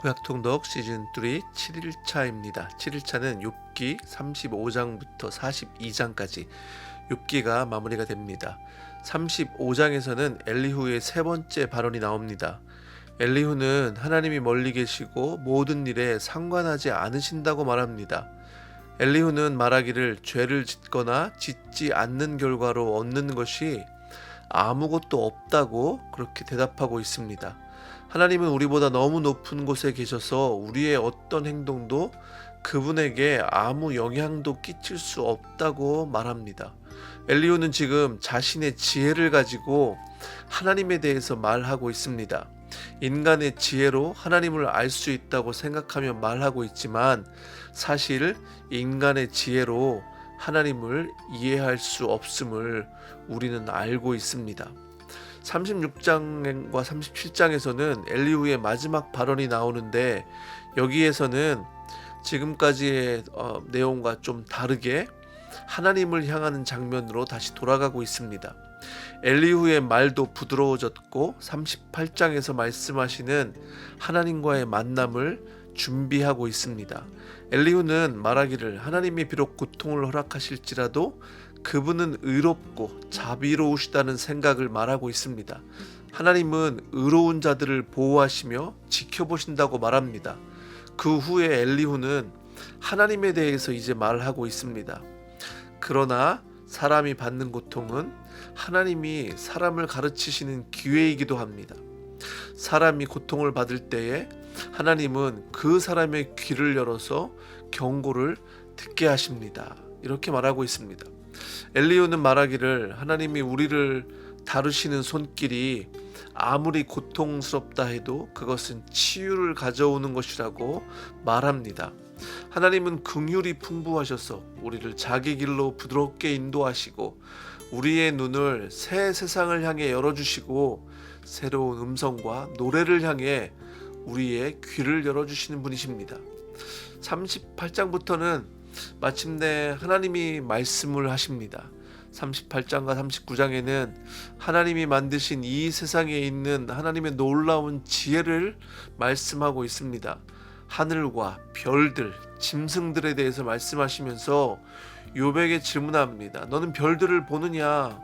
구약통독 시즌3 7일차입니다. 7일차는 욥기 35장부터 42장까지 욥기가 마무리가 됩니다. 35장에서는 엘리후의 세 번째 발언이 나옵니다. 엘리후는 하나님이 멀리 계시고 모든 일에 상관하지 않으신다고 말합니다. 엘리후는 말하기를 죄를 짓거나 짓지 않는 결과로 얻는 것이 아무것도 없다고 그렇게 대답하고 있습니다. 하나님은 우리보다 너무 높은 곳에 계셔서 우리의 어떤 행동도 그분에게 아무 영향도 끼칠 수 없다고 말합니다. 엘리후는 지금 자신의 지혜를 가지고 하나님에 대해서 말하고 있습니다. 인간의 지혜로 하나님을 알 수 있다고 생각하며 말하고 있지만 사실 인간의 지혜로 하나님을 이해할 수 없음을 우리는 알고 있습니다. 36장과 37장에서는 엘리후의 마지막 발언이 나오는데 여기에서는 지금까지의 내용과 좀 다르게 하나님을 향하는 장면으로 다시 돌아가고 있습니다. 엘리후의 말도 부드러워졌고 38장에서 말씀하시는 하나님과의 만남을 준비하고 있습니다. 엘리후는 말하기를 하나님이 비록 고통을 허락하실지라도 그분은 의롭고 자비로우시다는 생각을 말하고 있습니다. 하나님은 의로운 자들을 보호하시며 지켜보신다고 말합니다. 그 후에 엘리후는 하나님에 대해서 이제 말하고 있습니다. 그러나 사람이 받는 고통은 하나님이 사람을 가르치시는 기회이기도 합니다. 사람이 고통을 받을 때에 하나님은 그 사람의 귀를 열어서 경고를 듣게 하십니다. 이렇게 말하고 있습니다. 엘리후는 말하기를 하나님이 우리를 다루시는 손길이 아무리 고통스럽다 해도 그것은 치유를 가져오는 것이라고 말합니다. 하나님은 긍휼이 풍부하셔서 우리를 자기 길로 부드럽게 인도하시고 우리의 눈을 새 세상을 향해 열어주시고 새로운 음성과 노래를 향해 우리의 귀를 열어주시는 분이십니다. 38장부터는 마침내 하나님이 말씀을 하십니다. 38장과 39장에는 하나님이 만드신 이 세상에 있는 하나님의 놀라운 지혜를 말씀하고 있습니다. 하늘과 별들, 짐승들에 대해서 말씀하시면서 욥에게 질문합니다. 너는 별들을 보느냐?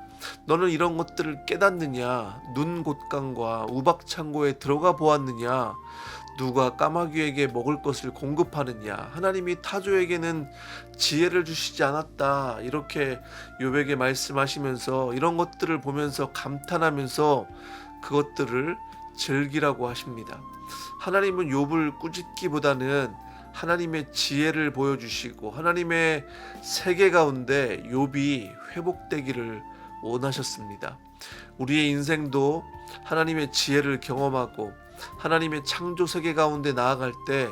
너는 이런 것들을 깨닫느냐? 눈 곳간과 우박 창고에 들어가 보았느냐? 누가 까마귀에게 먹을 것을 공급하느냐? 하나님이 타조에게는 지혜를 주시지 않았다. 이렇게 욥에게 말씀하시면서 이런 것들을 보면서 감탄하면서 그것들을 즐기라고 하십니다. 하나님은 욥을 꾸짖기보다는 하나님의 지혜를 보여주시고 하나님의 세계 가운데 욥이 회복되기를 원하셨습니다. 우리의 인생도 하나님의 지혜를 경험하고 하나님의 창조 세계 가운데 나아갈 때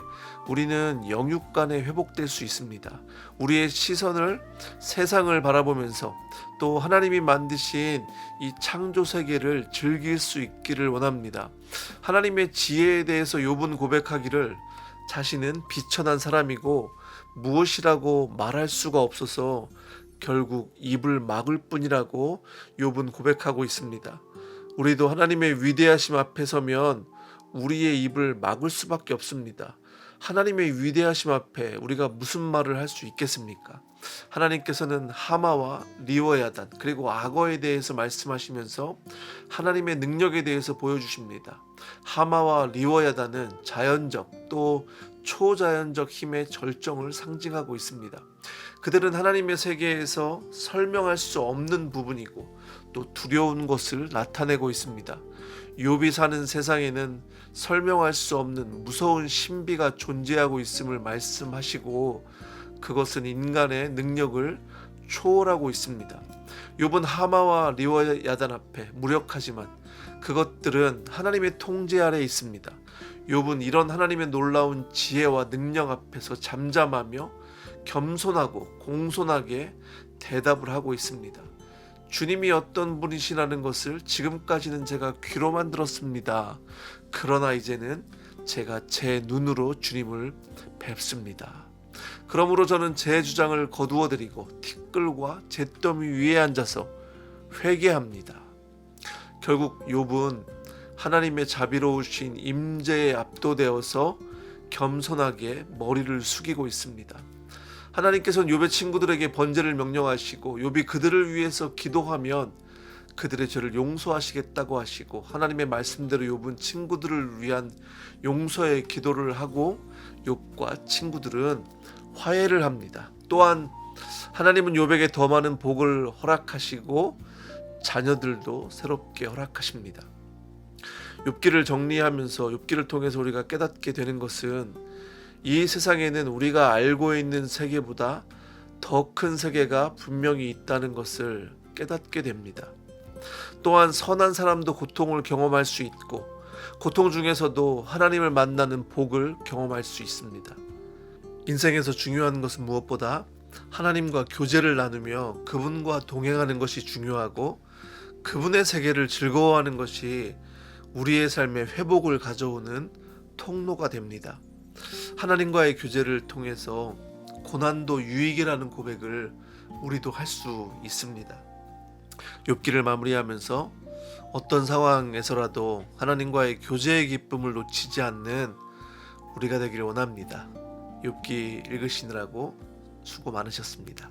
우리는 영육간에 회복될 수 있습니다. 우리의 시선을 세상을 바라보면서 또 하나님이 만드신 이 창조 세계를 즐길 수 있기를 원합니다. 하나님의 지혜에 대해서 욥은 고백하기를 자신은 비천한 사람이고 무엇이라고 말할 수가 없어서 결국 입을 막을 뿐이라고 욥은 고백하고 있습니다. 우리도 하나님의 위대하심 앞에 서면 우리의 입을 막을 수밖에 없습니다. 하나님의 위대하심 앞에 우리가 무슨 말을 할 수 있겠습니까? 하나님께서는 하마와 리워야단 그리고 악어에 대해서 말씀하시면서 하나님의 능력에 대해서 보여주십니다. 하마와 리워야단은 자연적 또 초자연적 힘의 절정을 상징하고 있습니다. 그들은 하나님의 세계에서 설명할 수 없는 부분이고 또 두려운 것을 나타내고 있습니다. 욥이 사는 세상에는 설명할 수 없는 무서운 신비가 존재하고 있음을 말씀하시고 그것은 인간의 능력을 초월하고 있습니다. 욥은 하마와 리워야단 앞에 무력하지만 그것들은 하나님의 통제 아래에 있습니다. 욥은 이런 하나님의 놀라운 지혜와 능력 앞에서 잠잠하며 겸손하고 공손하게 대답을 하고 있습니다. 주님이 어떤 분이시라는 것을 지금까지는 제가 귀로만 들었습니다. 그러나 이제는 제가 제 눈으로 주님을 뵙습니다. 그러므로 저는 제 주장을 거두어드리고 티끌과 잿더미 위에 앉아서 회개합니다. 결국 욥은 하나님의 자비로우신 임재에 압도되어서 겸손하게 머리를 숙이고 있습니다. 하나님께서는 욥의 친구들에게 번제를 명령하시고 욥이 그들을 위해서 기도하면 그들의 죄를 용서하시겠다고 하시고, 하나님의 말씀대로 욥은 친구들을 위한 용서의 기도를 하고 욥과 친구들은 화해를 합니다. 또한 하나님은 욥에게 더 많은 복을 허락하시고 자녀들도 새롭게 허락하십니다. 욥기를 정리하면서 욥기를 통해서 우리가 깨닫게 되는 것은, 이 세상에는 우리가 알고 있는 세계보다 더 큰 세계가 분명히 있다는 것을 깨닫게 됩니다. 또한 선한 사람도 고통을 경험할 수 있고, 고통 중에서도 하나님을 만나는 복을 경험할 수 있습니다. 인생에서 중요한 것은 무엇보다 하나님과 교제를 나누며 그분과 동행하는 것이 중요하고, 그분의 세계를 즐거워하는 것이 우리의 삶에 회복을 가져오는 통로가 됩니다. 하나님과의 교제를 통해서 고난도 유익이라는 고백을 우리도 할 수 있습니다. 욥기를 마무리하면서 어떤 상황에서라도 하나님과의 교제의 기쁨을 놓치지 않는 우리가 되기를 원합니다. 욥기 읽으시느라고 수고 많으셨습니다.